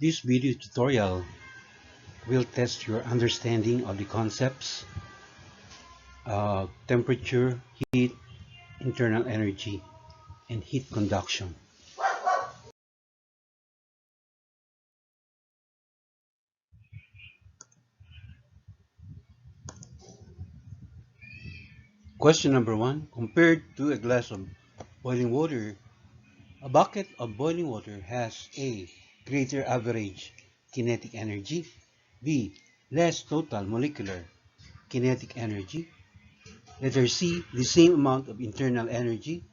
This video tutorial will test your understanding of the concepts, temperature, heat, internal energy, and heat conduction. Question number 1. Compared to a glass of boiling water, a bucket of boiling water has A. Greater average kinetic energy, B. Less total molecular kinetic energy, letter C. The same amount of internal energy,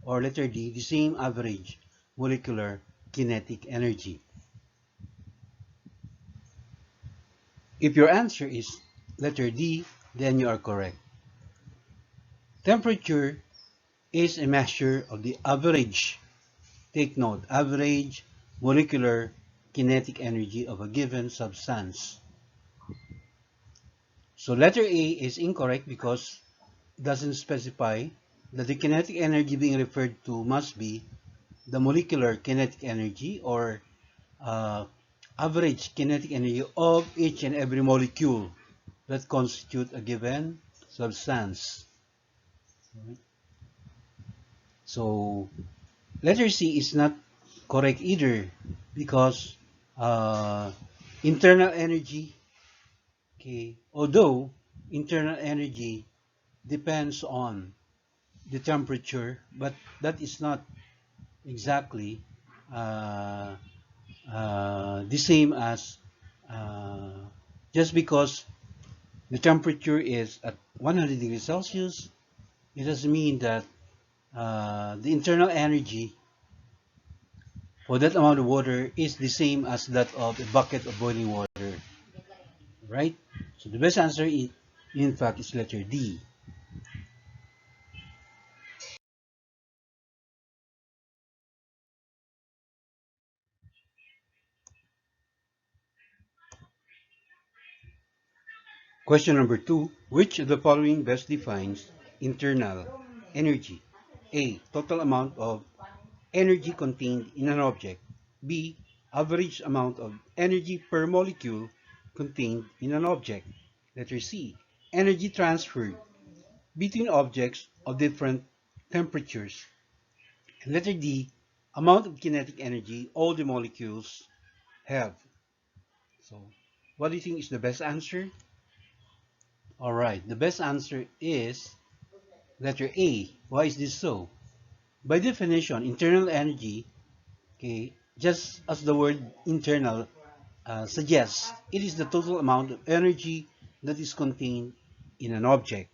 or letter D. The same average molecular kinetic energy. If your answer is letter D, then you are correct. Temperature is a measure of the average, take note, average molecular kinetic energy of a given substance. So letter A is incorrect because it doesn't specify that the kinetic energy being referred to must be the molecular kinetic energy or average kinetic energy of each and every molecule that constitute a given substance. So letter C is not correct either because internal energy, okay, although internal energy depends on the temperature, but that is not exactly the same as just because the temperature is at 100 degrees Celsius, it doesn't mean that the internal energy for that amount of water is the same as that of a bucket of boiling water, right? So the best answer in fact is letter D. Question number 2. Which of the following best defines internal energy? A. Total amount of energy contained in an object. B. Average amount of energy per molecule contained in an object. Letter C. Energy transferred between objects of different temperatures. And letter D. Amount of kinetic energy all the molecules have. So, what do you think is the best answer? Alright, the best answer is letter A. Why is this so? By definition, internal energy, okay, just as the word internal suggests, it is the total amount of energy that is contained in an object.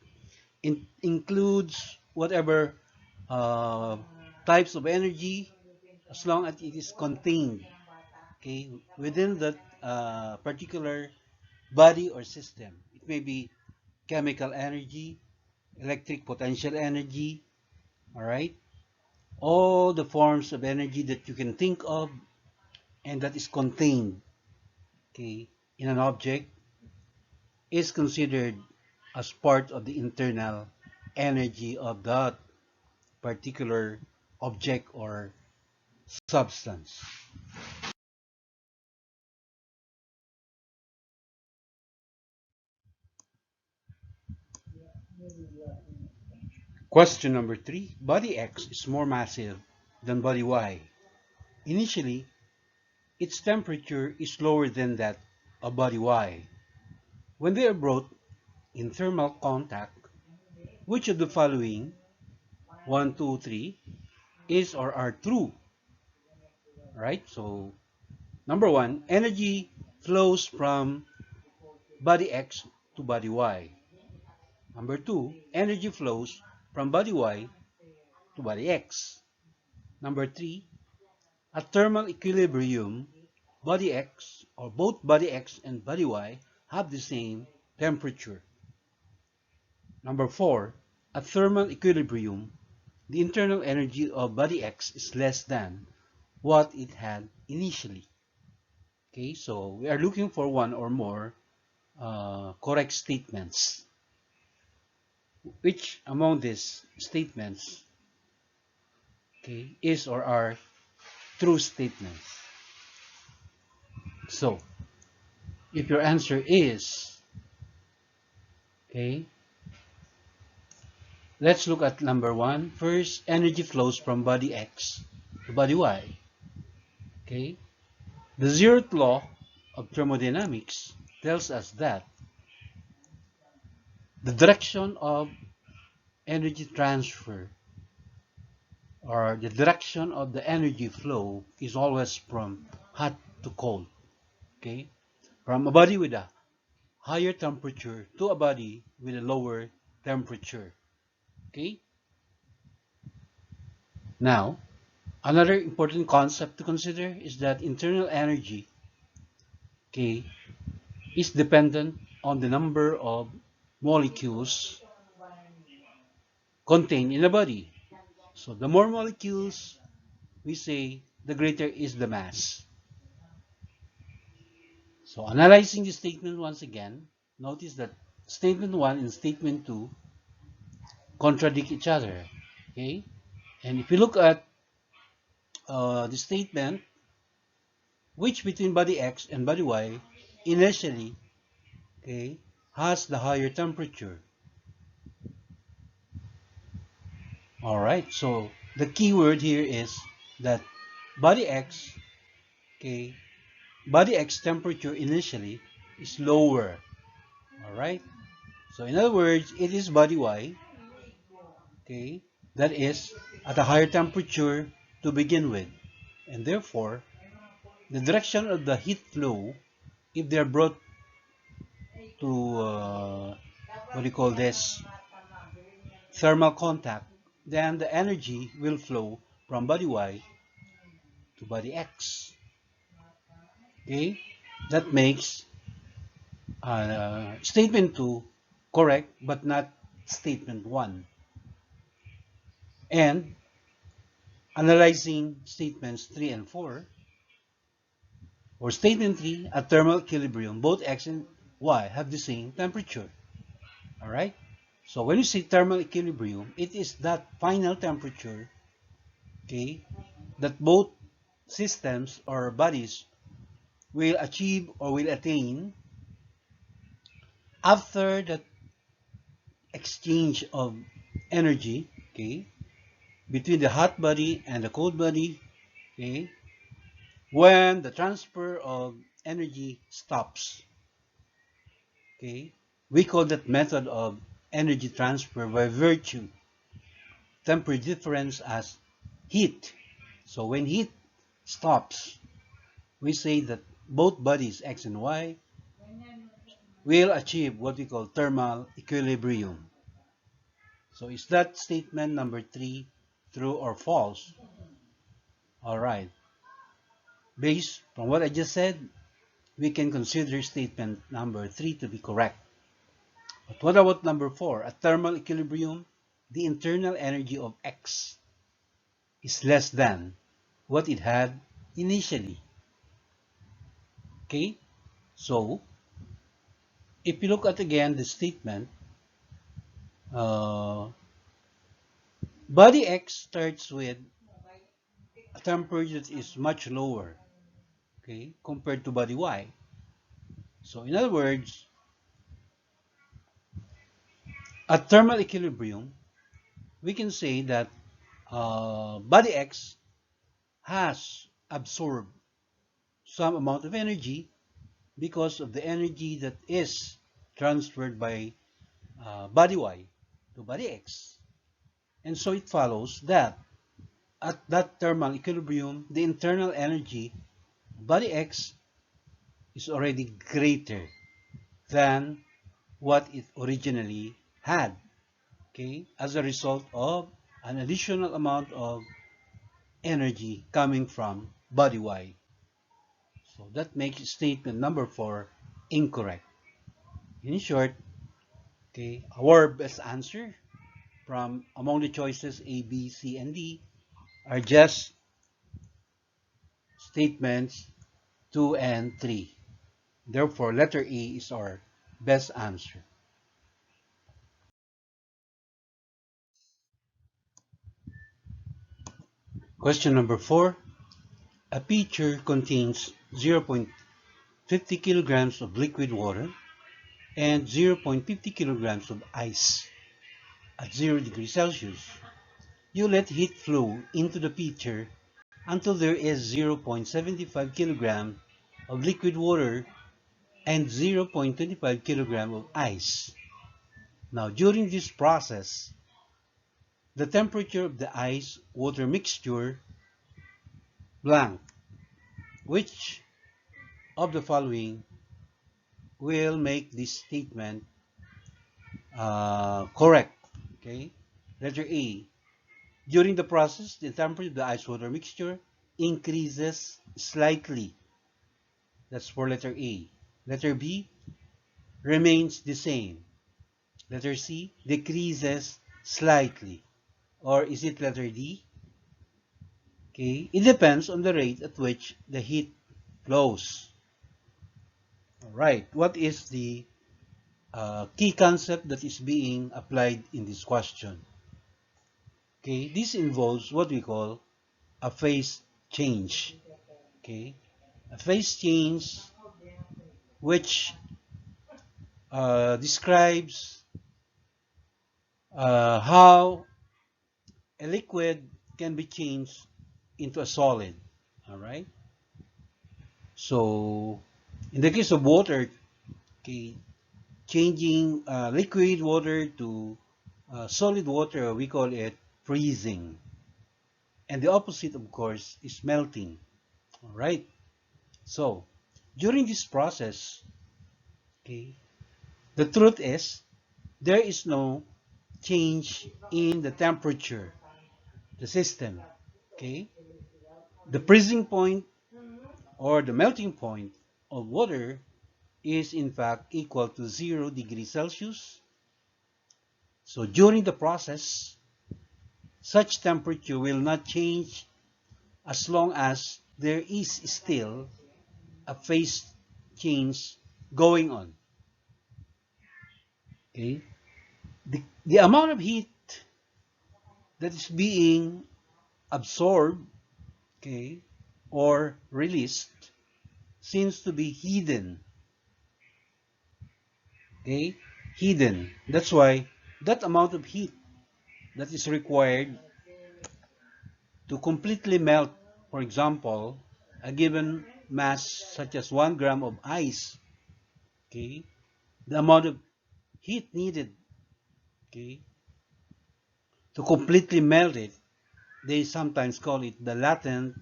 It includes whatever types of energy as long as it is contained, okay, within that particular body or system. It may be chemical energy, electric potential energy, all right? All the forms of energy that you can think of and that is contained, okay, in an object is considered as part of the internal energy of that particular object or substance. Question number 3. Body X is more massive than body Y. Initially, its temperature is lower than that of body Y. When they are brought in thermal contact, which of the following, 1, 2, 3, is or are true? Right? So, number 1, energy flows from body X to body Y. Number 2, energy flows from body Y to body X. Number 3, at thermal equilibrium, body X or both body X and body Y have the same temperature. Number 4, at thermal equilibrium, the internal energy of body X is less than what it had initially. Okay, so we are looking for one or more correct statements. Which among these statements, okay, is or are true statements? So, if your answer is, okay, let's look at number one. First, energy flows from body X to body Y. Okay, the zeroth law of thermodynamics tells us that the direction of energy transfer or the direction of the energy flow is always from hot to cold. Okay, from a body with a higher temperature to a body with a lower temperature. Okay, now another important concept to consider is that internal energy, okay, is dependent on the number of molecules contained in a body. So the more molecules we say, the greater is the mass. So analyzing the statement once again, notice that statement 1 and statement 2 contradict each other. Okay, and if you look at the statement, which between body X and body Y initially, okay, has the higher temperature. All right, so the key word here is that body X, okay, body X temperature initially is lower. All right, so in other words, it is body Y, okay, that is at a higher temperature to begin with, and therefore the direction of the heat flow, if they are brought to what do you call this, thermal contact, then the energy will flow from body Y to body X. Okay, that makes statement 2 correct, but not statement 1. And analyzing statements 3 and 4, or statement 3, at thermal equilibrium, both X and Y have the same temperature. All right? So when you say thermal equilibrium, it is that final temperature, okay, that both systems or bodies will achieve or will attain after the exchange of energy, okay, between the hot body and the cold body, okay, when the transfer of energy stops, okay, we call that method of energy transfer by virtue temperature difference as heat. So when heat stops, we say that both bodies X and Y will achieve what we call thermal equilibrium. So is that statement number 3 true or false? All right. Based on what I just said, we can consider statement number 3 to be correct. But what about number 4? At thermal equilibrium, the internal energy of X is less than what it had initially. Okay? So, if you look at again the statement, uh, body X starts with a temperature that is much lower, okay, compared to body Y. So, in other words, at thermal equilibrium, we can say that body X has absorbed some amount of energy because of the energy that is transferred by body Y to body X. And so it follows that at that thermal equilibrium, the internal energy of body X is already greater than what it originally had, okay, as a result of an additional amount of energy coming from body Y. So that makes statement number 4 incorrect. In short, okay, our best answer from among the choices A, B, C, and D are just statements 2 and 3. Therefore, letter A is our best answer. Question number 4. A pitcher contains 0.0 50 kilograms of liquid water and 0.50 kilograms of ice at 0 degrees Celsius. You let heat flow into the pitcher until there is 0.75 kilogram of liquid water and 0.25 kilogram of ice. Now, during this process, the temperature of the ice-water mixture blank, which of the following will make this statement correct? Okay. Letter A. During the process, the temperature of the ice-water mixture increases slightly. That's for letter A. Letter B. Remains the same. Letter C. Decreases slightly. Or is it letter D? Okay. It depends on the rate at which the heat flows. All right. What is the key concept that is being applied in this question? Okay. This involves what we call a phase change. Okay. A phase change which describes how a liquid can be changed into a solid. All right. So, in the case of water, okay, changing liquid water to solid water, we call it freezing. And the opposite, of course, is melting. All right. So, during this process, okay, the truth is there is no change in the temperature, the system. Okay. The freezing point or the melting point of water is in fact equal to 0 degrees Celsius. So during the process, such temperature will not change as long as there is still a phase change going on. Okay? The amount of heat that is being absorbed, okay, or released seems to be hidden. Okay? Hidden. That's why that amount of heat that is required to completely melt, for example, a given mass such as 1 gram of ice, okay, the amount of heat needed, okay, to completely melt it, they sometimes call it the latent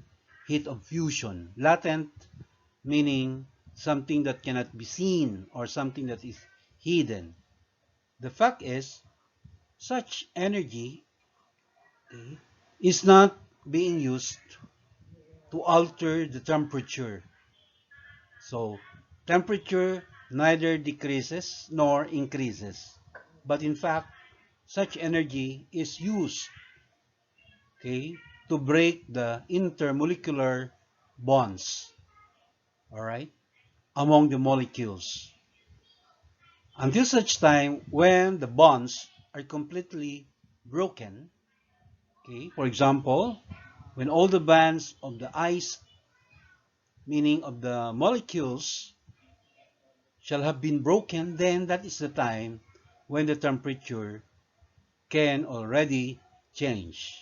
heat of fusion. Latent meaning something that cannot be seen or something that is hidden. The fact is, such energy, okay, is not being used to alter the temperature. So, temperature neither decreases nor increases. But in fact, such energy is used, okay, to break the intermolecular bonds, all right, among the molecules. Until such time when the bonds are completely broken, okay, for example, when all the bands of the ice, meaning of the molecules, shall have been broken, then that is the time when the temperature can already change.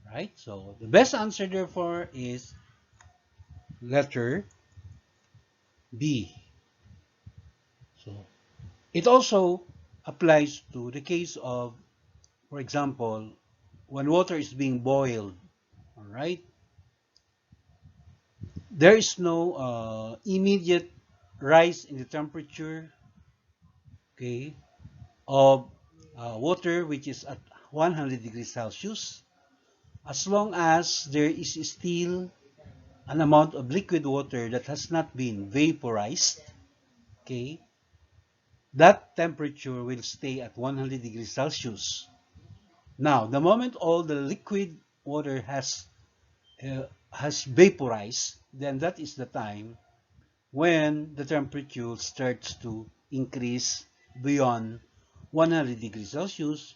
Right? So the best answer therefore is letter B. So it also applies to the case of, for example, when water is being boiled. All right? There is no immediate rise in the temperature, okay, of water which is at 100 degrees Celsius, as long as there is still an amount of liquid water that has not been vaporized, okay, that temperature will stay at 100 degrees Celsius. Now, the moment all the liquid water has vaporized, then that is the time when the temperature starts to increase beyond 100 degrees Celsius,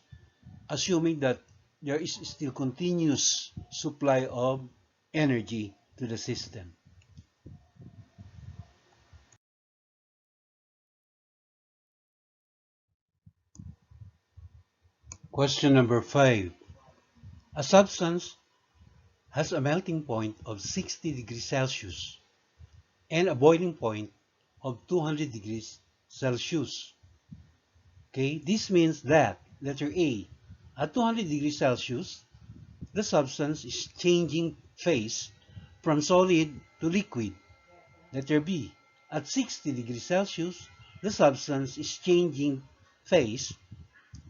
assuming that there is still continuous supply of energy to the system. Question number 5. A substance has a melting point of 60 degrees Celsius and a boiling point of 200 degrees Celsius. Okay, this means that, letter A, at 200 degrees Celsius, the substance is changing phase from solid to liquid. Letter B, at 60 degrees Celsius, the substance is changing phase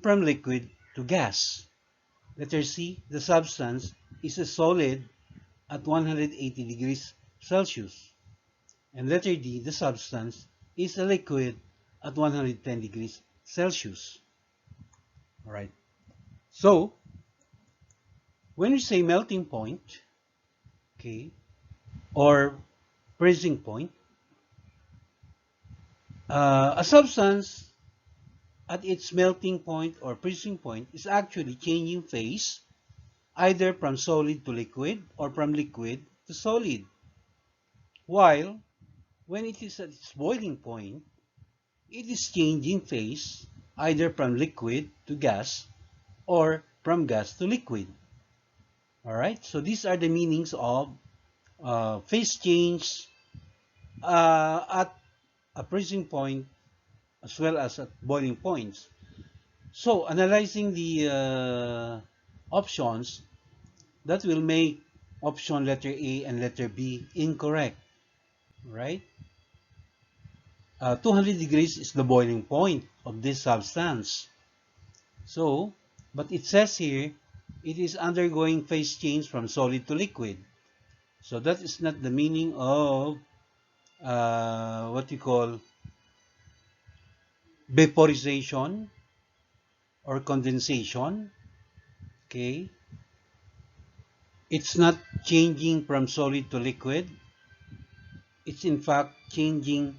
from liquid to gas. Letter C, the substance is a solid at 180 degrees Celsius. And letter D, the substance is a liquid at 110 degrees Celsius. All right. So, when we say melting point, okay, or freezing point, a substance at its melting point or freezing point is actually changing phase either from solid to liquid or from liquid to solid. While when it is at its boiling point, it is changing phase either from liquid to gas or from gas to liquid. Alright, so these are the meanings of phase change at a freezing point as well as at boiling points. So analyzing the options, that will make option letter A and letter B incorrect, right? 200 degrees is the boiling point of this substance. So, but it says here, it is undergoing phase change from solid to liquid. So that is not the meaning of what you call vaporization or condensation. Okay, it's not changing from solid to liquid. It's in fact changing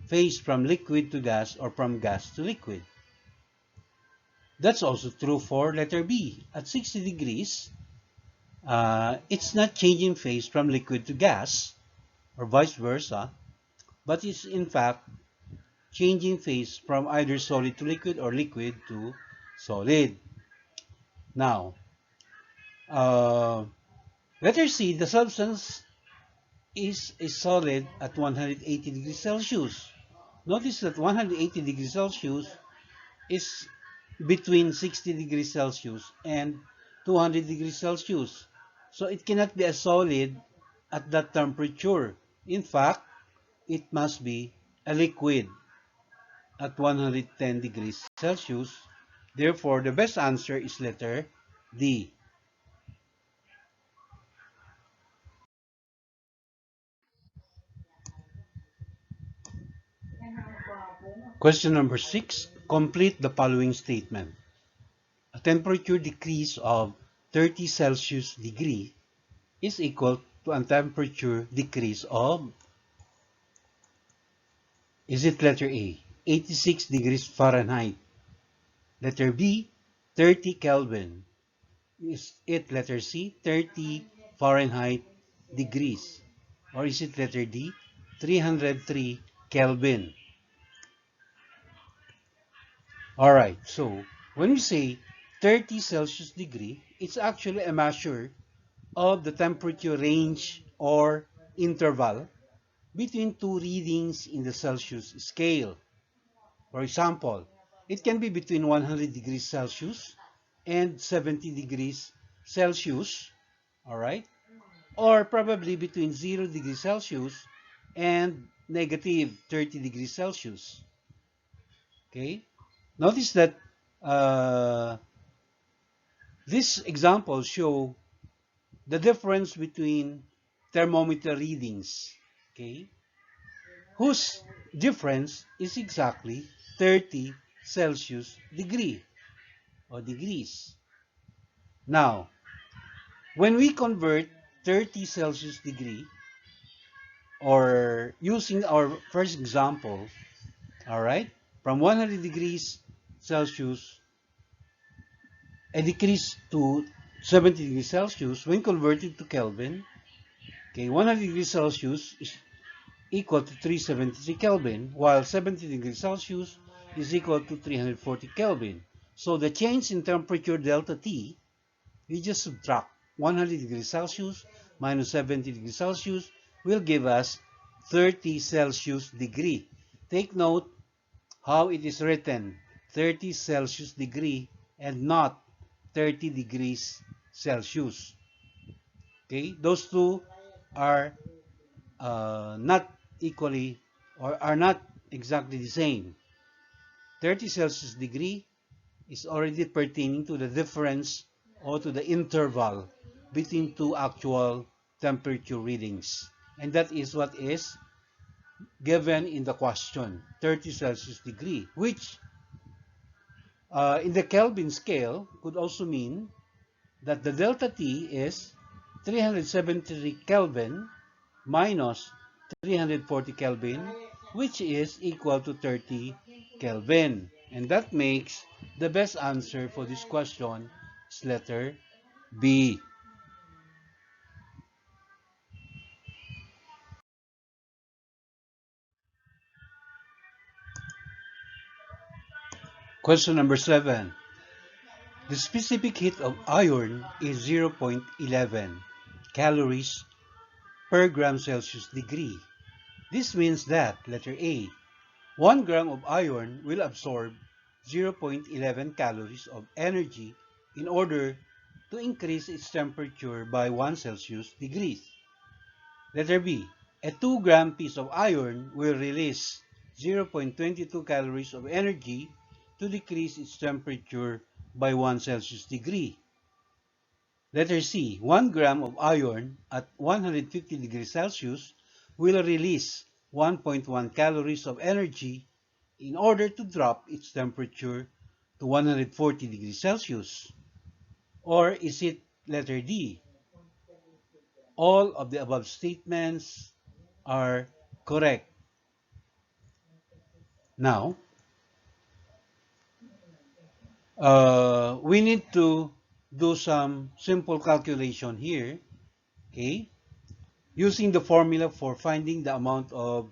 phase from liquid to gas or from gas to liquid. That's also true for letter B. At 60 degrees, it's not changing phase from liquid to gas or vice versa, but it's in fact changing phase from either solid to liquid or liquid to solid. Now, letter C, the substance is a solid at 180 degrees Celsius. Notice that 180 degrees Celsius is between 60 degrees Celsius and 200 degrees Celsius. So it cannot be a solid at that temperature. In fact, it must be a liquid at 110 degrees Celsius. Therefore, the best answer is letter D. Question number 6. Complete the following statement. A temperature decrease of 30 Celsius degree is equal to a temperature decrease of, is it letter A, 86 degrees Fahrenheit? Letter B, 30 Kelvin. Is it letter C, 30 Fahrenheit degrees? Or is it letter D, 303 Kelvin? Alright, so when we say 30 Celsius degree, it's actually a measure of the temperature range or interval between two readings in the Celsius scale. For example, it can be between 100 degrees Celsius and 70 degrees Celsius, all right? Or probably between 0 degrees Celsius and negative 30 degrees Celsius, okay? Notice that these examples show the difference between thermometer readings, okay? Whose difference is exactly 30 Celsius degree or degrees. Now, when we convert 30 Celsius degree, or using our first example, all right, from 100 degrees Celsius, a decrease to 70 degrees Celsius, when converted to Kelvin, okay, 100 degrees Celsius is equal to 373 Kelvin, while 70 degrees Celsius is equal to 340 Kelvin. So the change in temperature delta T, we just subtract 100 degrees Celsius minus 70 degrees Celsius will give us 30 Celsius degree. Take note how it is written, 30 Celsius degree and not 30 degrees Celsius. Okay, those two are not equally or are not exactly the same. 30 Celsius degree is already pertaining to the difference or to the interval between two actual temperature readings. And that is what is given in the question, 30 Celsius degree, which in the Kelvin scale could also mean that the delta T is 373 Kelvin minus 340 Kelvin, which is equal to 30 Kelvin. And that makes the best answer for this question is letter B. Question number 7. The specific heat of iron is 0.11 calories per gram Celsius degree. This means that, letter A, 1 gram of iron will absorb 0.11 calories of energy in order to increase its temperature by 1 Celsius degrees. Letter B, a 2-gram piece of iron will release 0.22 calories of energy to decrease its temperature by 1 Celsius degree. Letter C, 1 gram of iron at 150 degrees Celsius will release 1.1 calories of energy in order to drop its temperature to 140 degrees Celsius? Or is it letter D? All of the above statements are correct. Now, we need to do some simple calculation here, okay? Using the formula for finding the amount of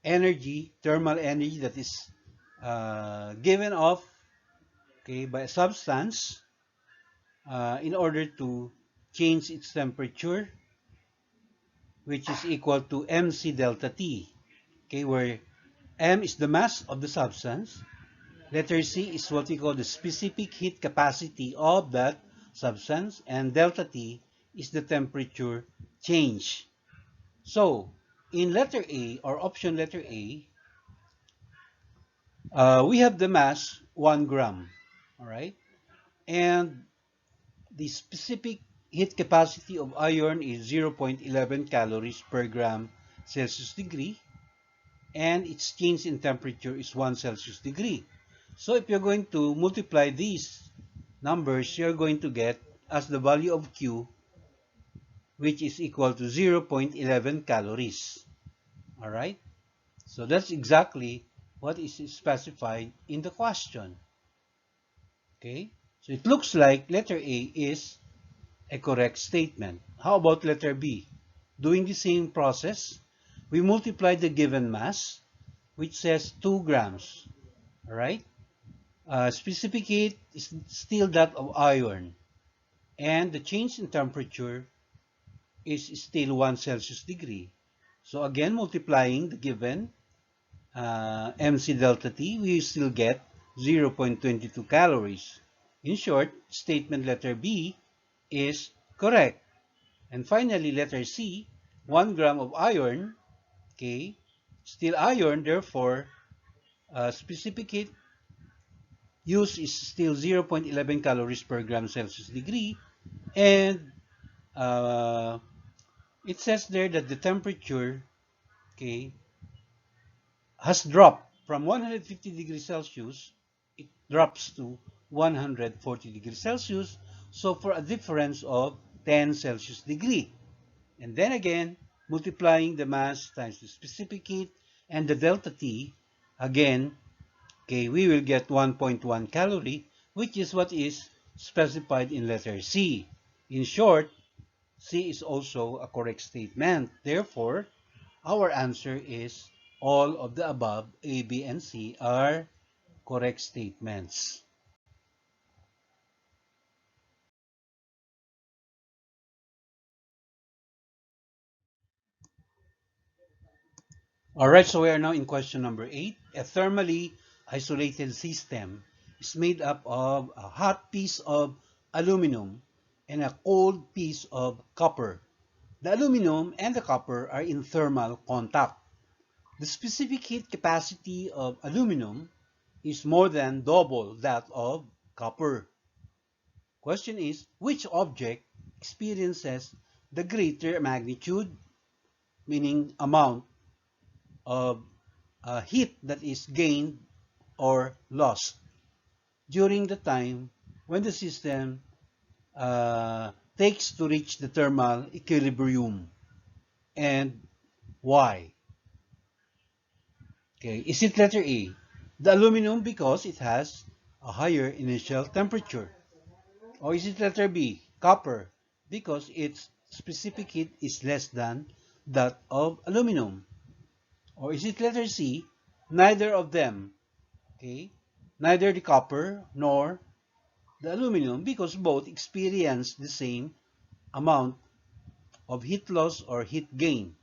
energy, thermal energy that is given off, okay, by a substance in order to change its temperature, which is equal to mc delta T, okay, where m is the mass of the substance, letter C is what we call the specific heat capacity of that substance, and delta T is the temperature change. So, in letter A, or option letter A, we have the mass 1 gram, all right? And the specific heat capacity of iron is 0.11 calories per gram Celsius degree, and its change in temperature is 1 Celsius degree. So if you're going to multiply these numbers, you're going to get as the value of Q, which is equal to 0.11 calories. All right? So that's exactly what is specified in the question. Okay? So it looks like letter A is a correct statement. How about letter B? Doing the same process, we multiply the given mass, which says 2 grams. All right? Specific heat is still that of iron, and the change in temperature is still 1 Celsius degree. So again, multiplying the given mc delta T, we still get 0.22 calories. In short, statement letter B is correct. And finally, letter C, 1 gram of iron, okay, still iron, therefore, specific heat use is still 0.11 calories per gram Celsius degree. And uh, it says there that the temperature, okay, has dropped from 150 degrees Celsius, it drops to 140 degrees Celsius. So for a difference of 10 Celsius degree. And then again, multiplying the mass times the specific heat and the delta T, again, okay, we will get 1.1 calorie, which is what is specified in letter C. In short, C is also a correct statement. Therefore, our answer is all of the above, A, B, and C are correct statements. All right, so we are now in question number 8. A thermally isolated system is made up of a hot piece of aluminum and a cold piece of copper. The aluminum and the copper are in thermal contact. The specific heat capacity of aluminum is more than double that of copper. Question is, which object experiences the greater magnitude, meaning amount of heat that is gained or lost during the time when the system takes to reach the thermal equilibrium, and why? Okay, is it letter A, the aluminum because it has a higher initial temperature? Or is it letter B, copper, because its specific heat is less than that of aluminum? Or is it letter C, neither of them? Okay, neither the copper nor the aluminum because both experience the same amount of heat loss or heat gain?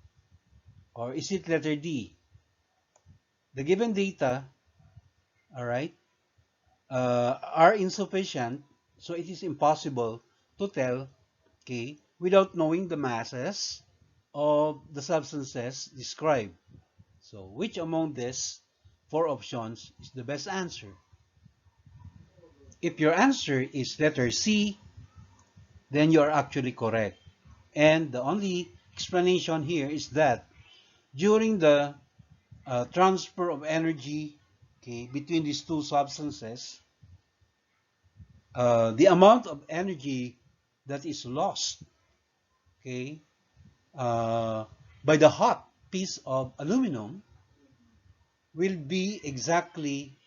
Or is it letter D, the given data, all right, are insufficient, so it is impossible to tell, okay, without knowing the masses of the substances described. So which among these four options is the best answer? If your answer is letter C, then you are actually correct. And the only explanation here is that during the transfer of energy, okay, between these two substances, the amount of energy that is lost, okay, uh, by the hot piece of aluminum will be exactly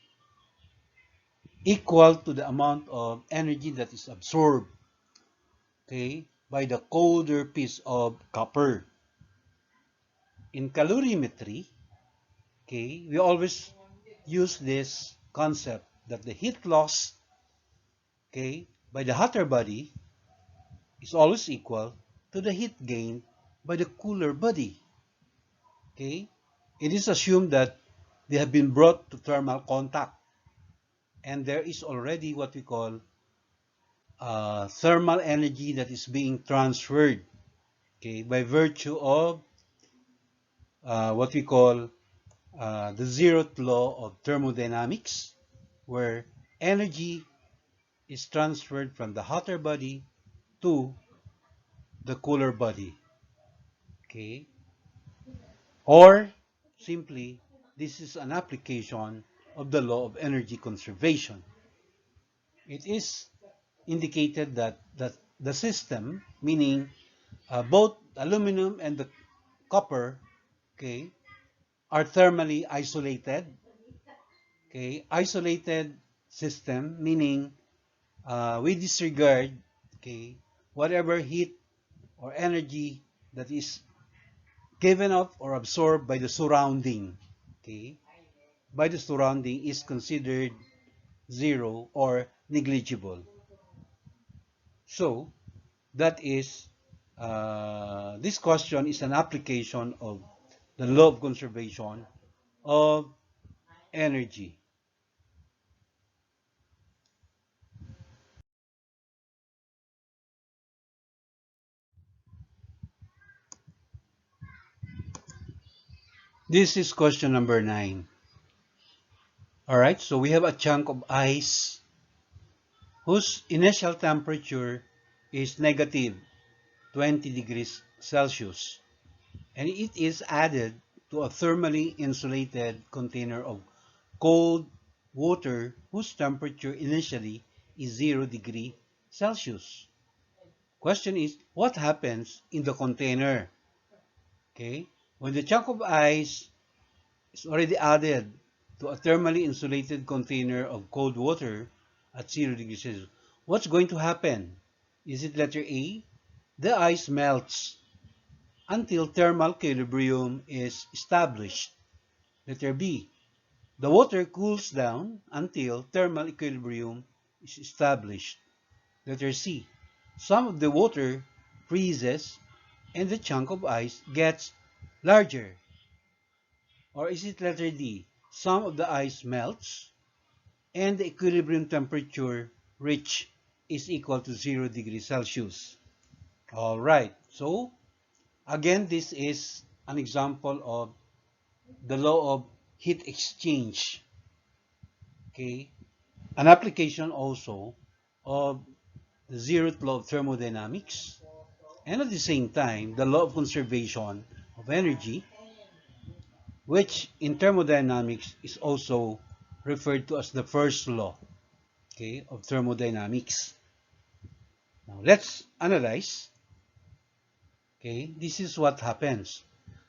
equal to the amount of energy that is absorbed, okay, by the colder piece of copper. In calorimetry, okay, we always use this concept that the heat loss, okay, by the hotter body is always equal to the heat gain by the cooler body. Okay, it is assumed that they have been brought to thermal contact, and there is already what we call thermal energy that is being transferred, okay, by virtue of what we call the zeroth law of thermodynamics, where energy is transferred from the hotter body to the cooler body. Okay, or simply, this is an application of the law of energy conservation. It is indicated that the system, meaning both aluminum and the copper, okay, are thermally isolated. Okay, isolated system, meaning we disregard, okay, whatever heat or energy that is given off or absorbed by the surrounding, okay, by the surrounding is considered zero or negligible. So that is this question is an application of the law of conservation of energy. This is question number 9. All right, so we have a chunk of ice whose initial temperature is negative 20 degrees Celsius, and it is added to a thermally insulated container of cold water whose temperature initially is 0 degree Celsius. Question is, what happens in the container? Okay, when the chunk of ice is already added to a thermally insulated container of cold water at 0 degrees Celsius, what's going to happen? Is it letter A? The ice melts until thermal equilibrium is established. Letter B. The water cools down until thermal equilibrium is established. Letter C. Some of the water freezes and the chunk of ice gets larger. Or is it letter D? Some of the ice melts and the equilibrium temperature reached is equal to 0 degrees Celsius. All right. So, again, this is an example of the law of heat exchange. Okay. An application also of the zeroth law of thermodynamics, and at the same time, the law of conservation of energy, which in thermodynamics is also referred to as the first law, okay, of thermodynamics. Now, let's analyze. Okay, this is what happens.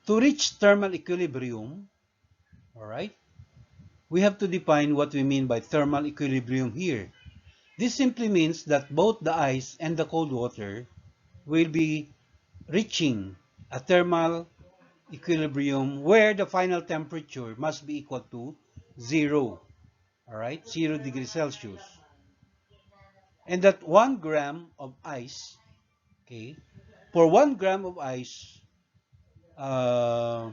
To reach thermal equilibrium, all right, we have to define what we mean by thermal equilibrium here. This simply means that both the ice and the cold water will be reaching a thermal equilibrium where the final temperature must be equal to 0, all right, 0 degrees Celsius. And that 1 gram of ice, okay, for 1 gram of ice, uh,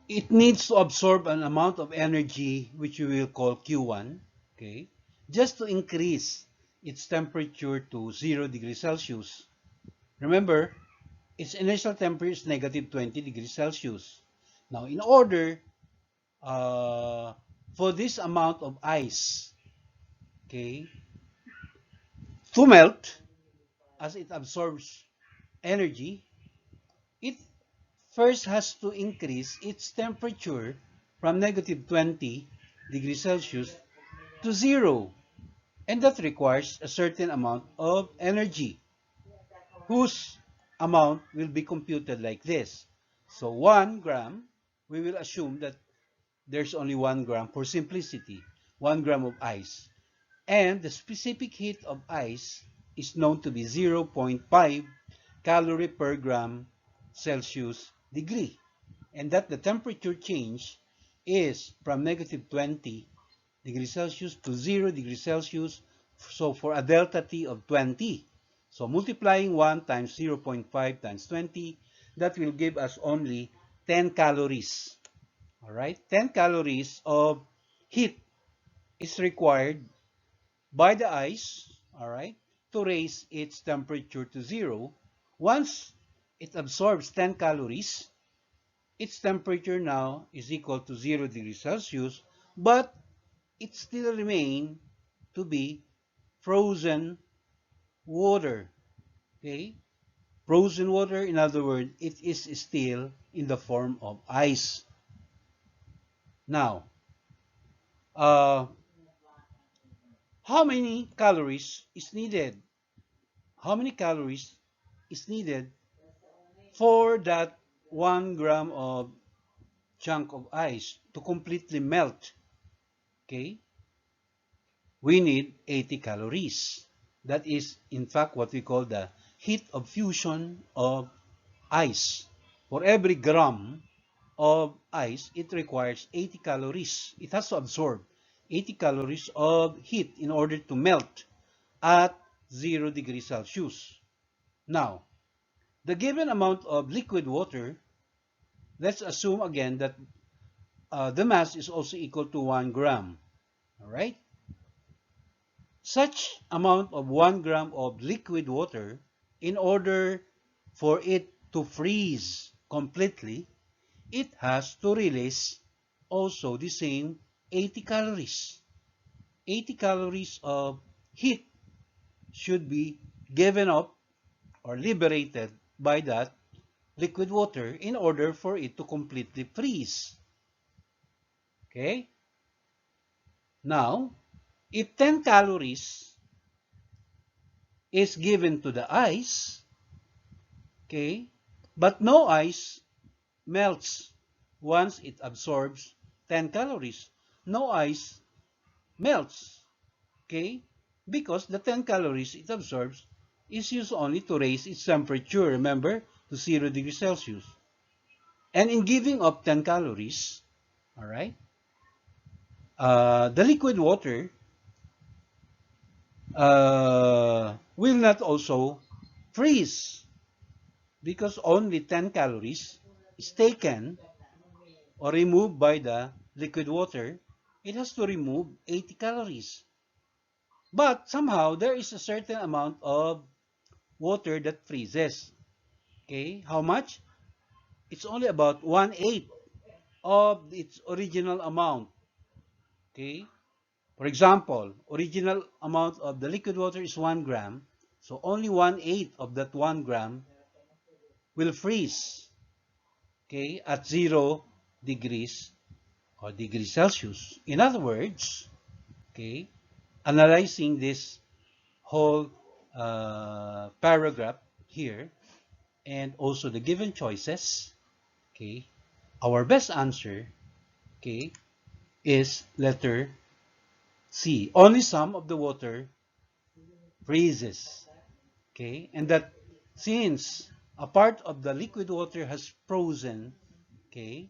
it needs to absorb an amount of energy which we will call Q1, okay, just to increase its temperature to 0 degrees Celsius. Remember, its initial temperature is negative 20 degrees Celsius. Now, in order for this amount of ice, okay, to melt as it absorbs energy, it first has to increase its temperature from negative 20 degrees Celsius to 0. And that requires a certain amount of energy, whose amount will be computed like this. So 1 gram, we will assume that there's only 1 gram for simplicity, 1 gram of ice. And the specific heat of ice is known to be 0.5 calorie per gram Celsius degree. And that the temperature change is from negative 20 degrees Celsius to 0 degrees Celsius. So for a delta T of 20. So multiplying 1 times 0.5 times 20, that will give us only 10 calories. All right, 10 calories of heat is required by the ice, all right, to raise its temperature to 0. Once it absorbs 10 calories, its temperature now is equal to 0 degrees Celsius, but it still remains to be frozen water. Okay? Frozen water, in other words, it is still in the form of ice. Now, uh, how many calories is needed? How many calories is needed for that 1 gram of chunk of ice to completely melt? Okay? We need 80 calories. That is, in fact, what we call the heat of fusion of ice. For every gram of ice, it requires 80 calories. It has to absorb 80 calories of heat in order to melt at 0 degrees Celsius. Now, the given amount of liquid water, let's assume again that the mass is also equal to 1 gram. All right? Such amount of 1 gram of liquid water, in order for it to freeze completely, it has to release also the same 80 calories. 80 calories of heat should be given up or liberated by that liquid water in order for it to completely freeze. Okay? Now, if 10 calories is given to the ice, okay, but no ice melts once it absorbs 10 calories. No ice melts, okay, because the 10 calories it absorbs is used only to raise its temperature, remember, to 0 degrees Celsius. And in giving up 10 calories, all right, the liquid water will not also freeze because only 10 calories is taken or removed by the liquid water, it has to remove 80 calories. But somehow there is a certain amount of water that freezes. Okay, how much? It's only about 1/8 of its original amount. Okay, for example, original amount of the liquid water is 1 gram. So only 1/8 of that 1 gram will freeze. Okay, at 0 degrees or degrees Celsius. In other words, okay, analyzing this whole paragraph here and also the given choices, okay, our best answer, okay, is letter C. Only some of the water freezes, okay, and that since a part of the liquid water has frozen, okay,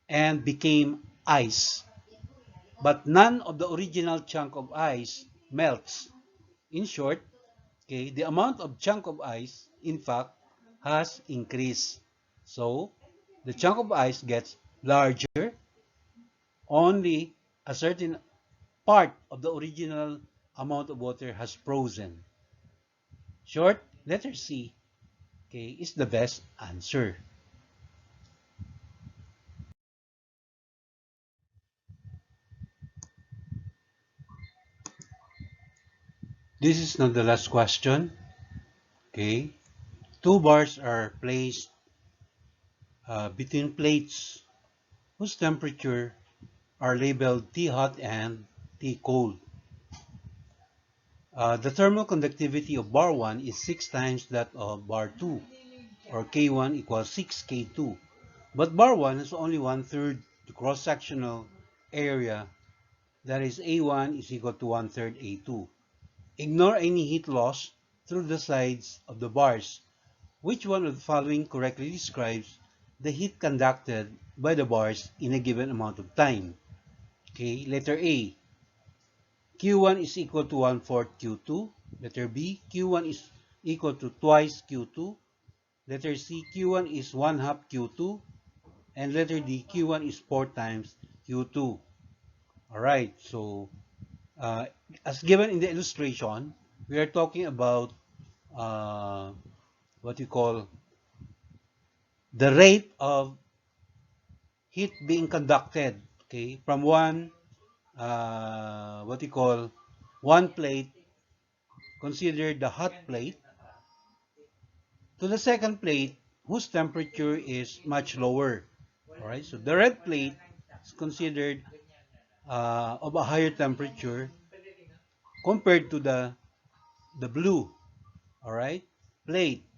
and became ice, but none of the original chunk of ice melts. In short, okay, the amount of chunk of ice, in fact, has increased. So, the chunk of ice gets larger, only a certain part of the original amount of water has frozen. Short, letter C, okay, is the best answer. This is not the last question. Okay, two bars are placed between plates whose temperature are labeled T hot and T cold. The thermal conductivity of bar 1 is 6 times that of bar 2, or K1 equals 6K2. But bar 1 is only 1/3 the cross-sectional area, that is A1 is equal to 1/3 A2. Ignore any heat loss through the sides of the bars. Which one of the following correctly describes the heat conducted by the bars in a given amount of time? Okay, letter A, Q1 is equal to 1/4 Q2. Letter B, Q1 is equal to twice Q2. Letter C, Q1 is 1/2 Q2. And letter D, Q1 is 4 times Q2. Alright, so uh, as given in the illustration, we are talking about uh, what you call the rate of heat being conducted, okay, from one what you call one plate, considered the hot plate, to the second plate whose temperature is much lower. All right, so the red plate is considered of a higher temperature compared to the blue. All right, plate.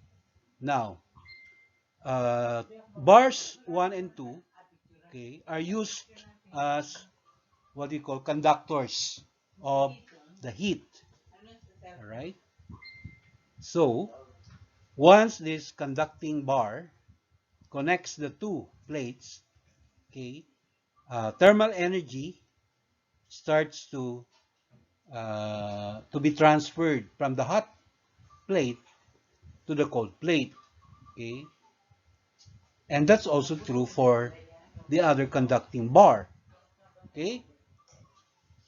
Now, uh, bars 1 and 2, okay, are used as what we call conductors of the heat. All right, so once this conducting bar connects the two plates, okay, thermal energy starts to be transferred from the hot plate to the cold plate. Okay, and that's also true for the other conducting bar. Okay,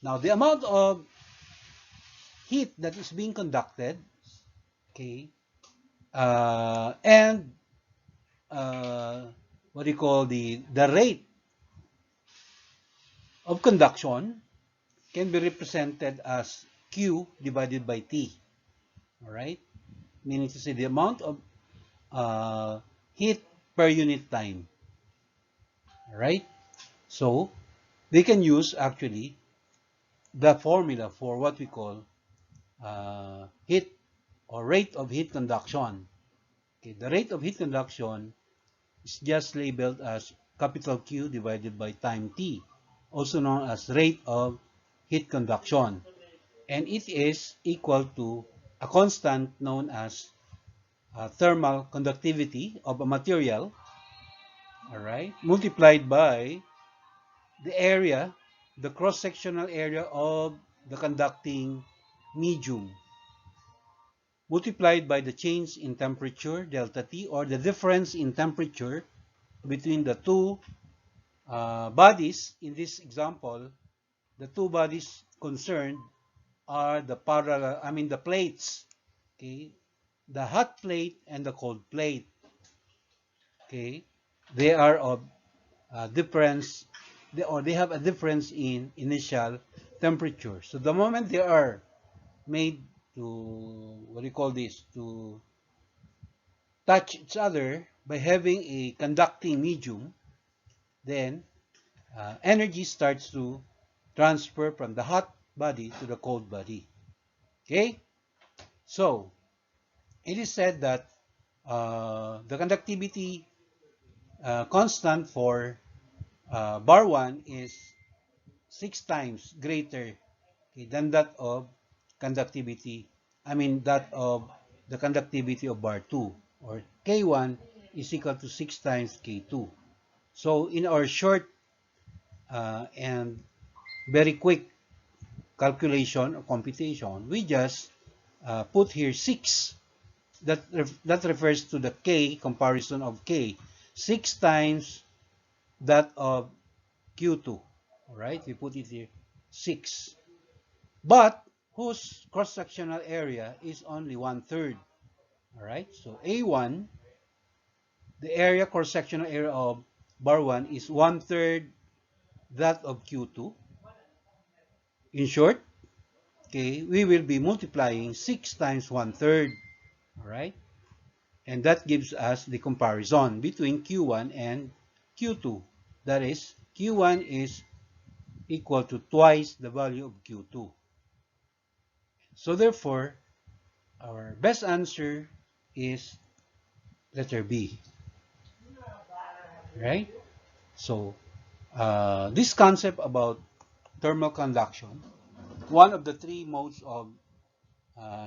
now the amount of heat that is being conducted, okay, and uh, what do you call the rate of conduction can be represented as Q divided by T. All right, meaning to say the amount of heat per unit time. All right, so they can use actually the formula for what we call heat or rate of heat conduction. Okay, the rate of heat conduction is just labeled as capital Q divided by time T, also known as rate of heat conduction. And it is equal to a constant known as thermal conductivity of a material, all right, multiplied by the area, the cross-sectional area of the conducting medium, multiplied by the change in temperature, delta T, or the difference in temperature between the two bodies. In this example, the two bodies concerned are the parallel, the plates, okay, the hot plate and the cold plate, okay. They are of difference, or they have a difference in initial temperature. So the moment they are made to, what do you call this, to touch each other by having a conducting medium, then energy starts to transfer from the hot body to the cold body. Okay? So, it is said that the conductivity constant for bar 1 is 6 times greater, okay, than that of conductivity, that of the conductivity of bar 2, or K1 is equal to 6 times K2. So in our short and very quick calculation or computation, we just put here 6. That refers to the K comparison of K. 6 times that of Q2. All right, we put it here 6. But whose cross-sectional area is only 1/3. All right, so A1, the area cross-sectional area of bar 1 is 1/3 that of Q2. In short, okay, we will be multiplying 6 times 1/3. All right, and that gives us the comparison between Q1 and Q2. That is, Q1 is equal to twice the value of Q2. So therefore, our best answer is letter B. Right? So, this concept about thermal conduction, one of the three modes of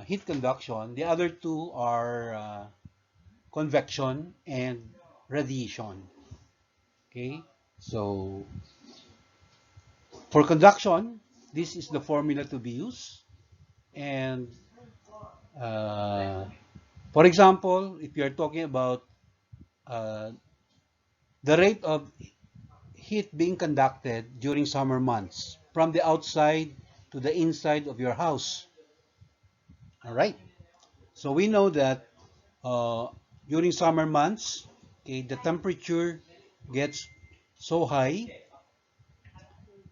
heat conduction, the other two are convection and radiation. Okay? So, for conduction, this is the formula to be used. And uh, for example, if you are talking about uh, the rate of heat being conducted during summer months from the outside to the inside of your house. All right. So we know that uh, during summer months, okay, the temperature gets so high,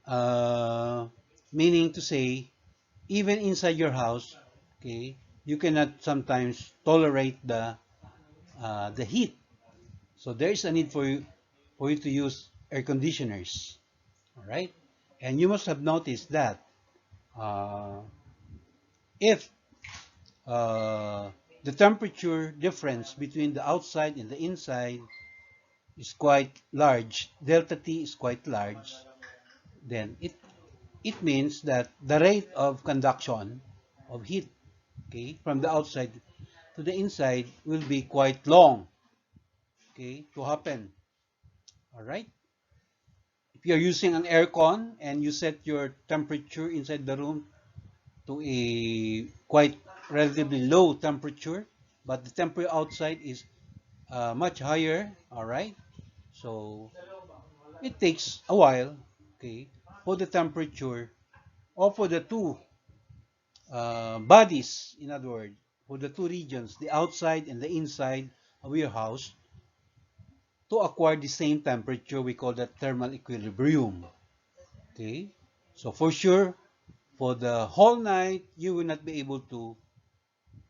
uh, meaning to say, even inside your house, okay, you cannot sometimes tolerate the heat. So there is a need for you to use air conditioners. All right, and you must have noticed that uh, if the temperature difference between the outside and the inside is quite large, delta T is quite large, then it means that the rate of conduction of heat, okay, from the outside to the inside will be quite long, okay, to happen. All right. If you're using an aircon and you set your temperature inside the room to a quite relatively low temperature, but the temperature outside is much higher, all right? So it takes a while, okay, for the temperature, or for the two bodies, in other words, for the two regions, the outside and the inside of your house, to acquire the same temperature. We call that thermal equilibrium, okay? So for sure, for the whole night, you will not be able to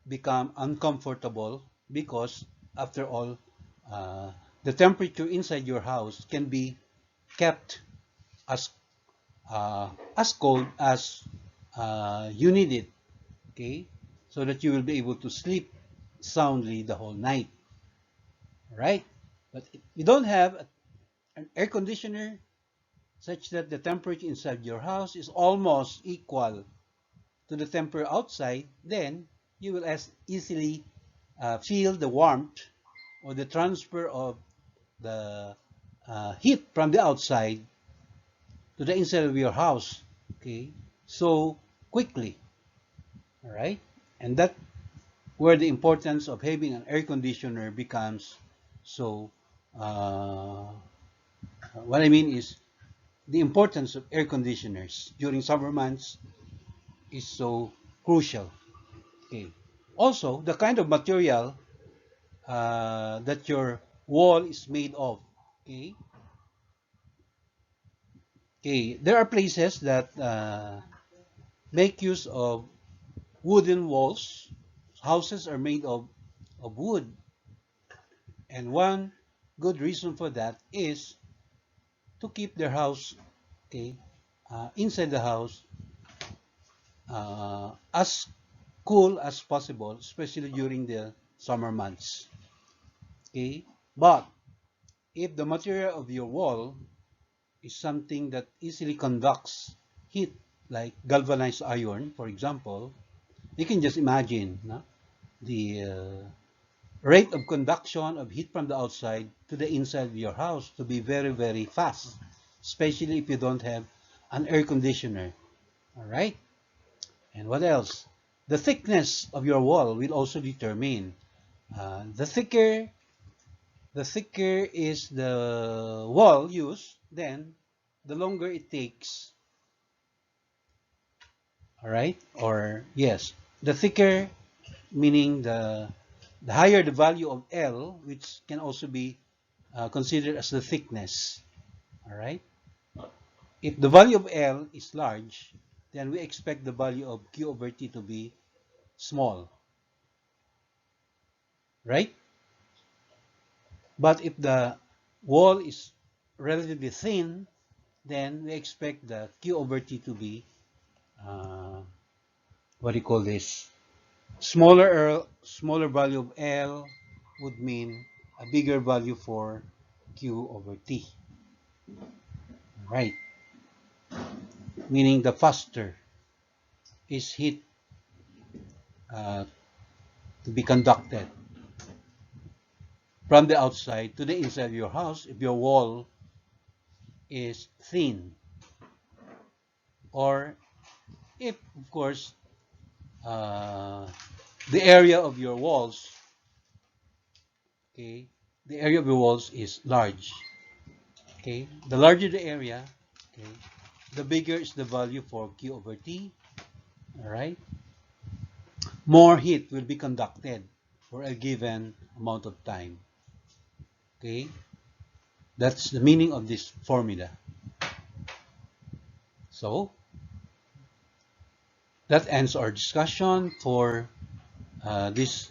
become uncomfortable, because after all, uh, the temperature inside your house can be kept as as cold as you need it, okay, so that you will be able to sleep soundly the whole night. Right? But if you don't have an air conditioner such that the temperature inside your house is almost equal to the temperature outside, then you will as easily feel the warmth or the transfer of the heat from the outside to the inside of your house, okay, so quickly. All right, and that where the importance of having an air conditioner becomes so Uh, what I mean is the importance of air conditioners during summer months is so crucial. Okay. Also, the kind of material that your wall is made of. Okay. Okay. There are places that make use of wooden walls. Houses are made of wood, and one good reason for that is to keep their house, okay, inside the house as cool as possible, especially during the summer months. Okay, but if the material of your wall is something that easily conducts heat, like galvanized iron, for example, you can just imagine, no? The rate of conduction of heat from the outside to the inside of your house to be very, very fast, especially if you don't have an air conditioner. All right? And what else? The thickness of your wall will also determine. The thicker is the wall used, then the longer it takes. All right? Or yes, the thicker meaning the higher the value of L, which can also be considered as the thickness. All right. If the value of L is large, then we expect the value of Q over T to be small, right? But if the wall is relatively thin, then we expect the Q over T to be uh, what do you call this? Smaller value of L would mean a bigger value for Q over T, right? Meaning the faster is heat uh, to be conducted from the outside to the inside of your house if your wall is thin, or if, of course, uh, the area of your walls, okay, the area of your walls is large. Okay, the larger the area, okay, the bigger is the value for Q over T. All right, more heat will be conducted for a given amount of time. Okay, that's the meaning of this formula. So that ends our discussion for this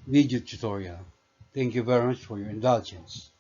video tutorial. Thank you very much for your indulgence.